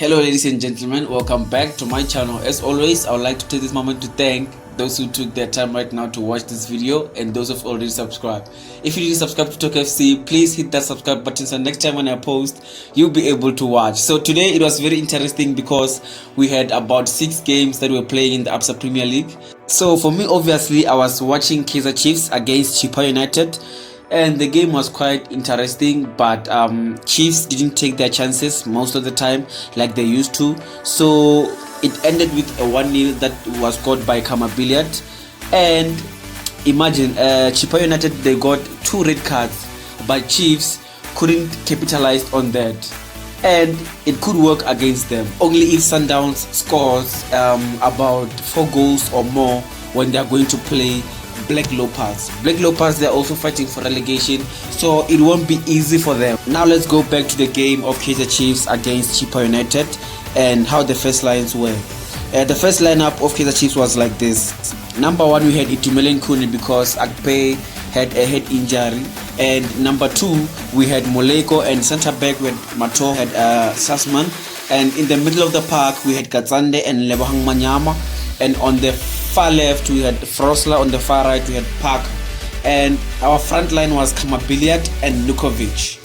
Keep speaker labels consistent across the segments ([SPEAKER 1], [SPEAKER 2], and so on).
[SPEAKER 1] Hello ladies and gentlemen, welcome back to my channel. As always, I would like to take this moment to thank those who took their time right now to watch this video and those who have already subscribed. If you didn't subscribe to Talk FC, please hit that subscribe button so next time when I post, you'll be able to watch. So today it was very interesting because we had about 6 games that were playing in the Absa Premier League. So for me, obviously, I was watching Kaizer Chiefs against Chippa United. And the game was quite interesting, but Chiefs didn't take their chances most of the time like they used to. So it ended with a 1-0 that was scored by Billiard. And imagine, Chippa United, they got 2 red cards, but Chiefs couldn't capitalize on that. And it could work against them only if Sundowns scores about 4 goals or more when they are going to play Black Leopards. Black Leopards, they're also fighting for relegation, so it won't be easy for them. Now let's go back to the game of Kaizer Chiefs against Chippa United and how the first lines were. The first lineup of Kaizer Chiefs was like this. Number 1, we had Itumeleng Khune because Akpe had a head injury, and number 2 we had Moleko, and centre back with Mato had Sasman, and in the middle of the park we had Katsande and Lebohang Manyama, and on the far left we had Frosler, on the far right we had Park, and our front line was Billiard and Lukovic.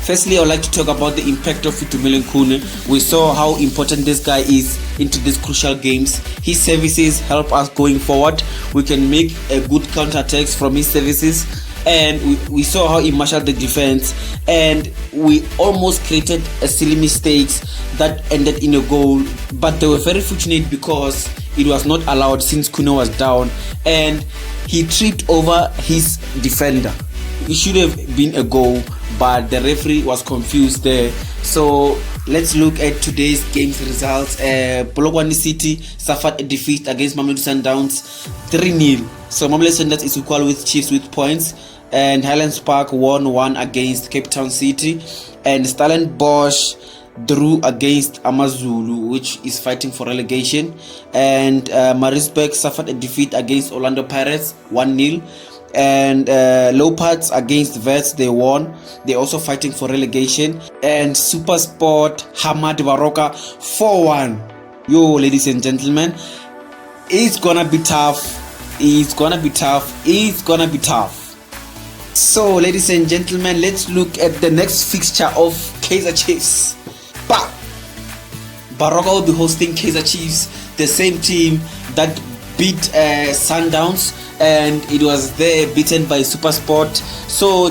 [SPEAKER 1] Firstly, I would like to talk about the impact of Itumeleng Khune. We saw how important this guy is into these crucial games. His services help us going forward. We can make a good counter-attacks from his services, and we saw how he marshaled the defense, and we almost created a silly mistakes that ended in a goal, but they were very fortunate because it was not allowed since Khune was down and he tripped over his defender. It should have been a goal, but the referee was confused there. So let's look at today's game's results. Polokwane City suffered a defeat against Mamelodi Sundowns 3-0. So Mamelodi Sundowns is equal with Chiefs with points, and Highlands Park won 1 against Cape Town City, and Stellenbosch drew against Amazulu, which is fighting for relegation, and Maritzburg suffered a defeat against Orlando Pirates 1-0, and Leopards against Vets, they won. They're also fighting for relegation, and Supersport Hamad Baroka 4-1. Yo, ladies and gentlemen, it's gonna be tough. It's gonna be tough. So ladies and gentlemen, let's look at the next fixture of Kaizer Chiefs. Baroka will be hosting Kaizer Chiefs, the same team that beat Sundowns, and it was there beaten by Supersport. So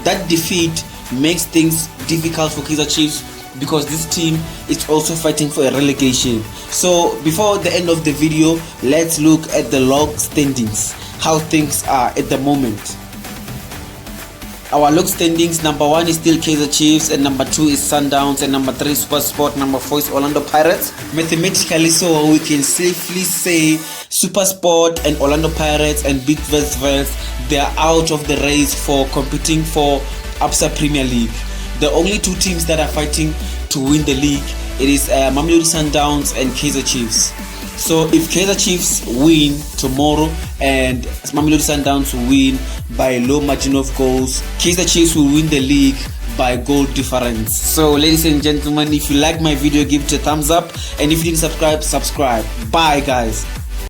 [SPEAKER 1] that defeat makes things difficult for Kaizer Chiefs because this team is also fighting for a relegation. So before the end of the video, let's look at the log standings, how things are at the moment. Our log standings: number 1 is still Kaizer Chiefs, and number 2 is Sundowns, and number 3 is Supersport, number 4 is Orlando Pirates. Mathematically, so we can safely say Supersport and Orlando Pirates and Big Vets, they are out of the race for competing for Absa Premier League. The only 2 teams that are fighting to win the league, it is Mamelodi Sundowns and Kaizer Chiefs. So if Kaizer Chiefs win tomorrow and Mamelodi Sundowns win by a low margin of goals, Kaizer Chiefs will win the league by goal difference. So ladies and gentlemen, if you like my video, give it a thumbs up, and if you didn't subscribe, subscribe. Bye guys.